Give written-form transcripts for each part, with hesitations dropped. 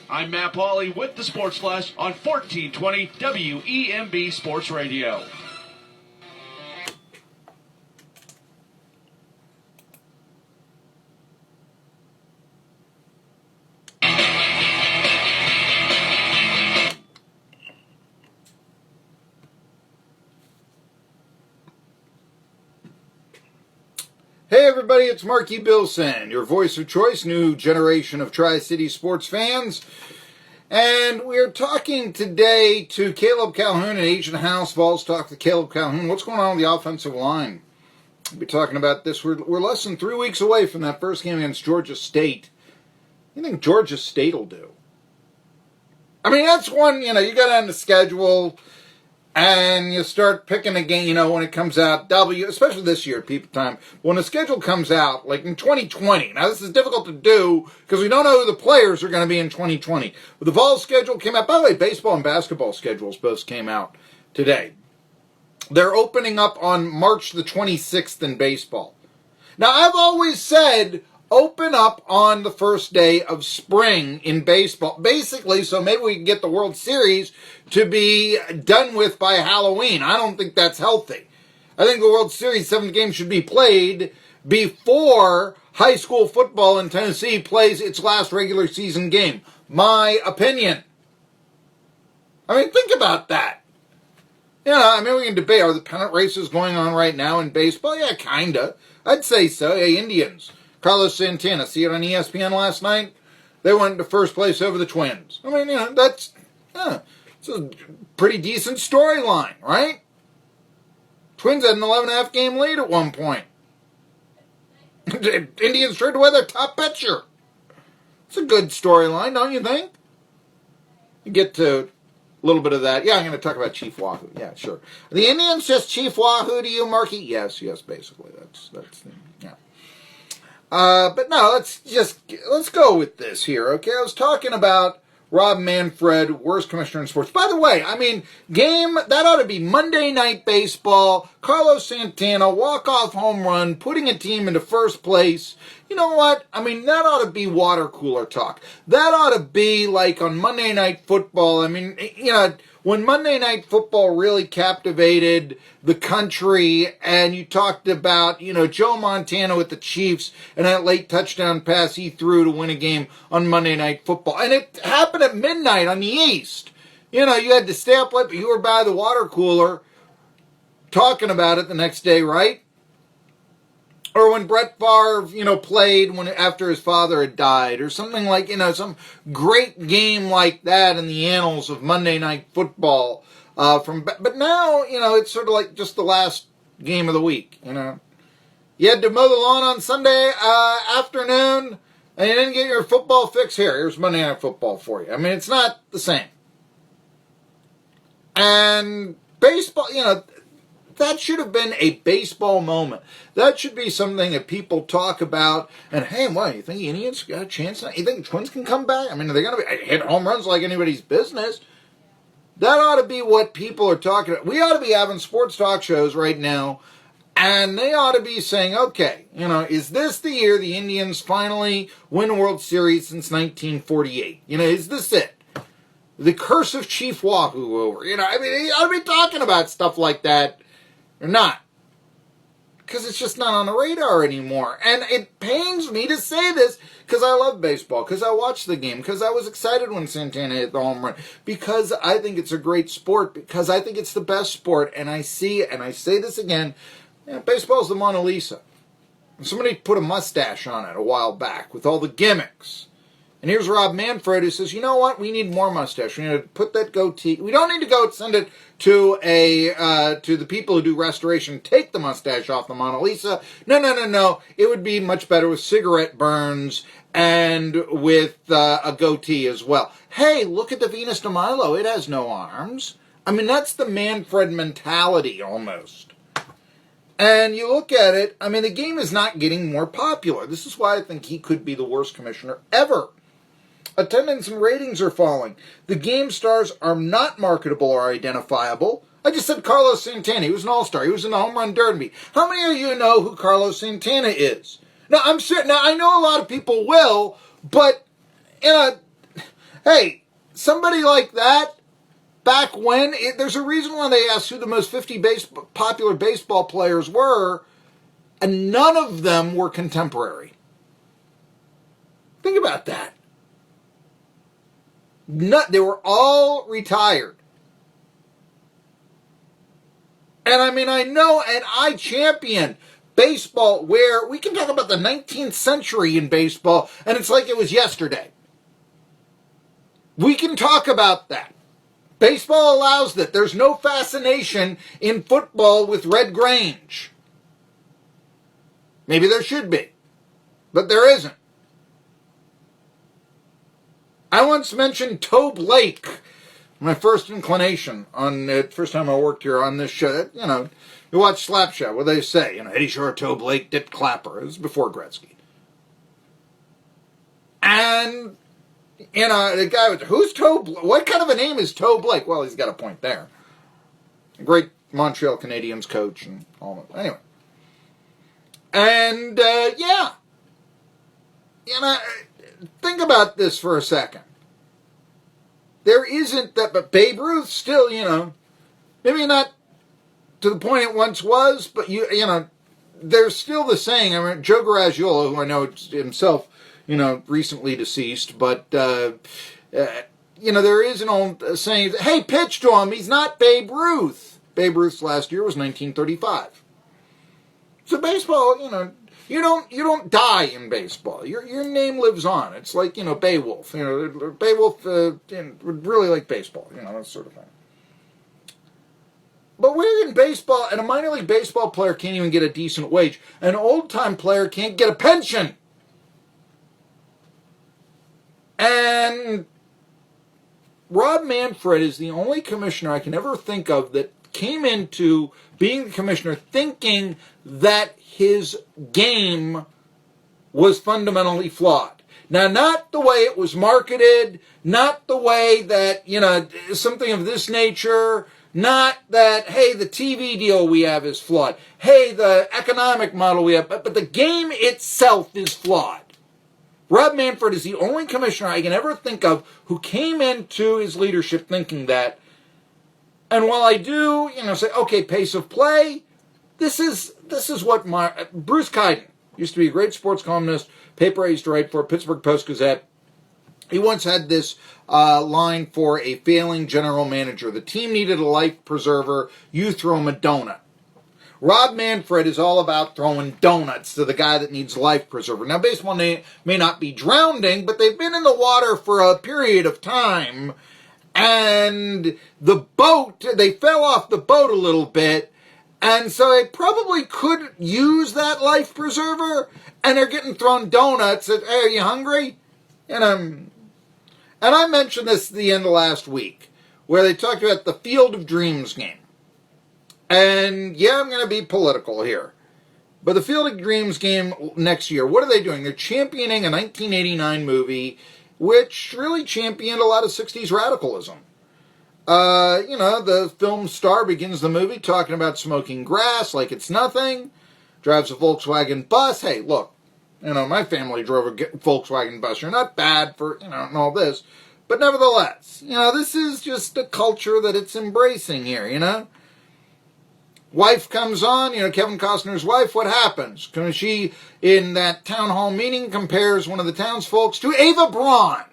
I'm Matt Pauley with the Sports Flash on 1420 WEMB Sports Radio. Hey everybody, it's Marky Billson, your voice of choice, new generation of Tri-City sports fans. And we're talking today to Caleb Calhoun at Agent House. Vols talk to Caleb Calhoun. What's going on with the offensive line? We'll be talking about this. We're less than 3 weeks away from that first game against Georgia State. What do you think Georgia State will do? I mean, that's one, you got on the schedule. And you start picking a game, when it comes out, especially this year, people time, when the schedule comes out, like in 2020. Now, this is difficult to do because we don't know who the players are going to be in 2020. But the Vols schedule came out. By the way, baseball and basketball schedules both came out today. They're opening up on March the 26th in baseball. Now, I've always said open up on the first day of spring in baseball, basically, so maybe we can get the World Series to be done with by Halloween. I don't think that's healthy. I think the World Series 7th game should be played before high school football in Tennessee plays its last regular season game. My opinion. I mean, think about that. We can debate, are the pennant races going on right now in baseball? Yeah, kinda. I'd say so. Hey, Indians. Carlos Santana, see it on ESPN last night? They went to first place over the Twins. I mean, it's a pretty decent storyline, right? Twins had an 11.5 game lead at one point. Indians traded away their top pitcher. It's a good storyline, don't you think? You get to a little bit of that. Yeah, I'm going to talk about Chief Wahoo. Yeah, sure. The Indians just Chief Wahoo to you, Marky? Yes, basically. That's yeah. But no, let's go with this here, okay? I was talking about Rob Manfred, worst commissioner in sports. By the way, game, that ought to be Monday Night Baseball, Carlos Santana, walk-off home run, putting a team into first place. You know what? That ought to be water cooler talk. That ought to be like on Monday Night Football. When Monday Night Football really captivated the country and you talked about, Joe Montana with the Chiefs and that late touchdown pass he threw to win a game on Monday Night Football. And it happened at midnight on the East. You had to stay up late, but you were by the water cooler talking about it the next day, right? Or when Brett Favre, played after his father had died, or something like, some great game like that in the annals of Monday Night Football. But now, it's sort of like just the last game of the week. You had to mow the lawn on Sunday afternoon, and you didn't get your football fix. Here's Monday Night Football for you. It's not the same. And baseball, that should have been a baseball moment. That should be something that people talk about. And, hey, you think the Indians got a chance? You think the Twins can come back? Are they going to hit home runs like anybody's business? That ought to be what people are talking about. We ought to be having sports talk shows right now, and they ought to be saying, okay, is this the year the Indians finally win a World Series since 1948? Is this it? The curse of Chief Wahoo over. You ought to be talking about stuff like that. Or not. Because it's just not on the radar anymore. And it pains me to say this because I love baseball, because I watched the game, because I was excited when Santana hit the home run, because I think it's a great sport, because I think it's the best sport. And I say this again, baseball's the Mona Lisa. And somebody put a mustache on it a while back with all the gimmicks. And here's Rob Manfred who says, you know what? We need more mustache. We need to put that goatee. We don't need to go send it to the people who do restoration. Take the mustache off the Mona Lisa. No. It would be much better with cigarette burns and with a goatee as well. Hey, look at the Venus de Milo. It has no arms. That's the Manfred mentality almost. And you look at it, the game is not getting more popular. This is why I think he could be the worst commissioner ever. Attendance and ratings are falling. The game stars are not marketable or identifiable. I just said Carlos Santana. He was an all-star. He was in the home run derby. How many of you know who Carlos Santana is? Now, I know a lot of people will, but Hey, somebody like that, back when, there's a reason why they asked who the most 50 popular baseball players were, and none of them were contemporary. Think about that. They were all retired. And I mean, I know, and I champion baseball where we can talk about the 19th century in baseball, and it's like it was yesterday. We can talk about that. Baseball allows that. There's no fascination in football with Red Grange. Maybe there should be, but there isn't. I once mentioned Tobe Lake, my first inclination on the first time I worked here on this show. You know, you watch Slapshot, what they say, Eddie Shore, Tobe Lake, Dick Clapper. It was before Gretzky. And, the guy was, who's Tobe? What kind of a name is Tobe Lake? Well, he's got a point there. A great Montreal Canadiens coach and all that. Anyway. And, think about this for a second. There isn't that, but Babe Ruth still, maybe not to the point it once was, but there's still the saying. I mean, Joe Garagiola, who I know himself, recently deceased, but there is an old saying, hey, pitch to him, he's not Babe Ruth. Babe Ruth's last year was 1935. So baseball, you don't die in baseball. Your name lives on. It's like, Beowulf. Beowulf would really like baseball, that sort of thing. But we're in baseball, and a minor league baseball player can't even get a decent wage. An old-time player can't get a pension. And Rob Manfred is the only commissioner I can ever think of that came into being the commissioner thinking that his game was fundamentally flawed. Now, not the way it was marketed, not the way that, something of this nature, not that, hey, the TV deal we have is flawed, hey, the economic model we have, but the game itself is flawed. Rob Manfred is the only commissioner I can ever think of who came into his leadership thinking that. And while I do, say, okay, pace of play, this is what Bruce Kiden used to be a great sports columnist, paper I used to write for, Pittsburgh Post-Gazette. He once had this line for a failing general manager. The team needed a life preserver. You throw him a donut. Rob Manfred is all about throwing donuts to the guy that needs a life preserver. Now, baseball may not be drowning, but they've been in the water for a period of time. And the boat, they fell off the boat a little bit, and so they probably could use that life preserver, and they're getting thrown donuts. Hey, are you hungry? And I mentioned this at the end of last week, where they talked about the Field of Dreams game. And yeah, I'm going to be political here. But the Field of Dreams game next year, what are they doing? They're championing a 1989 movie which really championed a lot of 60s radicalism. The film star begins the movie talking about smoking grass like it's nothing, drives a Volkswagen bus. Hey, look, my family drove a Volkswagen bus. You're not bad for, and all this. But nevertheless, this is just a culture that it's embracing here, Wife comes on, Kevin Costner's wife, what happens? She, in that town hall meeting, compares one of the townsfolk to Ava Braun.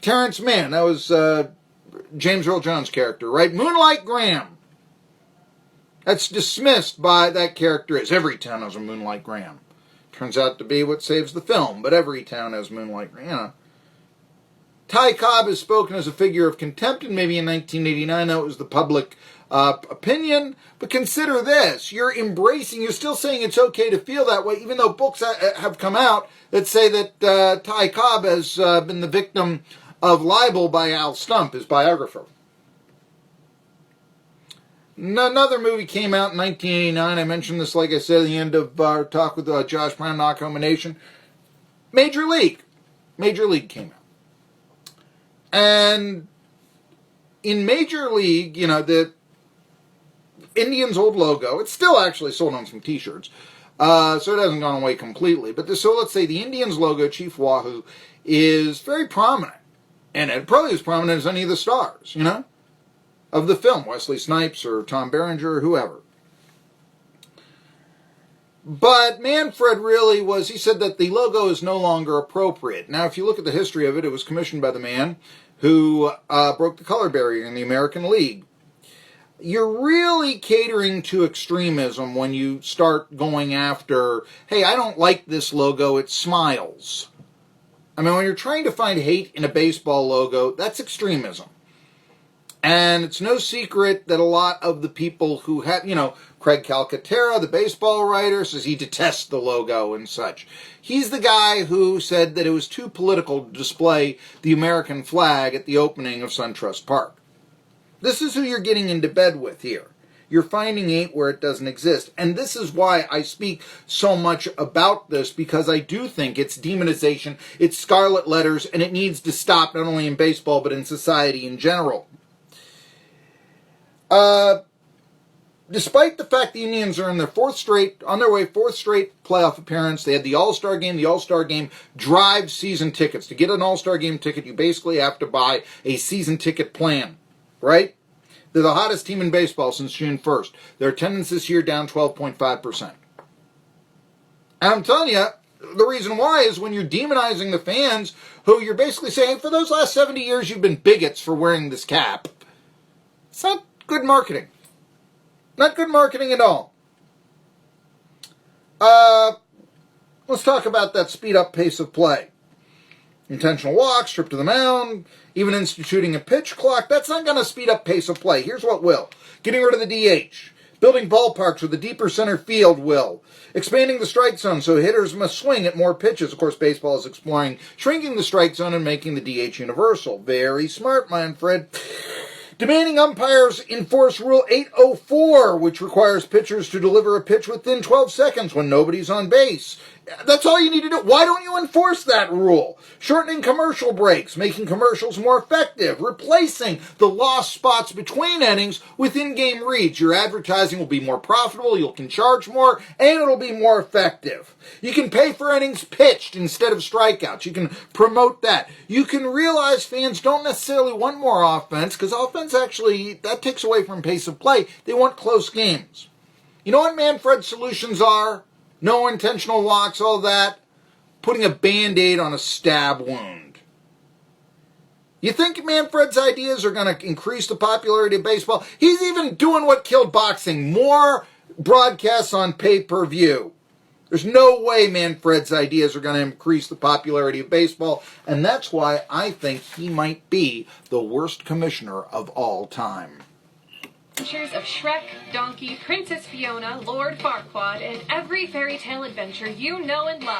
Terrence Mann, that was James Earl Jones' character, right? Moonlight Graham. That's dismissed by that character as every town has a Moonlight Graham. Turns out to be what saves the film, but every town has Moonlight Graham, Ty Cobb is spoken as a figure of contempt, and maybe in 1989 that was the public opinion. But consider this. You're still saying it's okay to feel that way, even though books have come out that say that Ty Cobb has been the victim of libel by Al Stump, his biographer. Another movie came out in 1989. I mentioned this, like I said, at the end of our talk with Josh Brown, Knock Home a Nation. Major League came out. And in Major League, the Indians' old logo, it's still actually sold on some t-shirts, So it hasn't gone away completely. But so let's say the Indians logo, Chief Wahoo, is very prominent. And it probably as prominent as any of the stars, of the film, Wesley Snipes or Tom Berenger or whoever. But Manfred really he said that the logo is no longer appropriate. Now, if you look at the history of it, it was commissioned by the man who broke the color barrier in the American League. You're really catering to extremism when you start going after, hey, I don't like this logo, it smiles. I mean, when you're trying to find hate in a baseball logo, that's extremism. And it's no secret that a lot of the people who have, Craig Calcaterra, the baseball writer, says he detests the logo and such. He's the guy who said that it was too political to display the American flag at the opening of SunTrust Park. This is who you're getting into bed with here. You're finding hate where it doesn't exist. And this is why I speak so much about this, because I do think it's demonization, it's scarlet letters, and it needs to stop not only in baseball but in society in general. Despite the fact the Indians are on their fourth straight playoff appearance, they had the All-Star Game. The All-Star Game drives season tickets. To get an All-Star Game ticket, you basically have to buy a season ticket plan, right? They're the hottest team in baseball since June 1st. Their attendance this year down 12.5%. And I'm telling you, the reason why is when you're demonizing the fans, who you're basically saying, for those last 70 years you've been bigots for wearing this cap. It's not good marketing. Not good marketing at all. Let's talk about that speed-up pace of play. Intentional walks, trip to the mound, even instituting a pitch clock. That's not going to speed up pace of play. Here's what will. Getting rid of the DH. Building ballparks with a deeper center field will. Expanding the strike zone so hitters must swing at more pitches. Of course, baseball is exploring shrinking the strike zone and making the DH universal. Very smart, Manfred. Demanding umpires enforce Rule 804, which requires pitchers to deliver a pitch within 12 seconds when nobody's on base. That's all you need to do. Why don't you enforce that rule? Shortening commercial breaks, making commercials more effective, replacing the lost spots between innings with in-game reads. Your advertising will be more profitable, you can charge more, and it'll be more effective. You can pay for innings pitched instead of strikeouts. You can promote that. You can realize fans don't necessarily want more offense, because offense actually, that takes away from pace of play. They want close games. You know what Manfred's solutions are? No intentional walks, all that. Putting a Band-Aid on a stab wound. You think Manfred's ideas are going to increase the popularity of baseball? He's even doing what killed boxing. More broadcasts on pay-per-view. There's no way Manfred's ideas are going to increase the popularity of baseball. And that's why I think he might be the worst commissioner of all time. Adventures of Shrek, Donkey, Princess Fiona, Lord Farquaad, and every fairy tale adventure you know and love.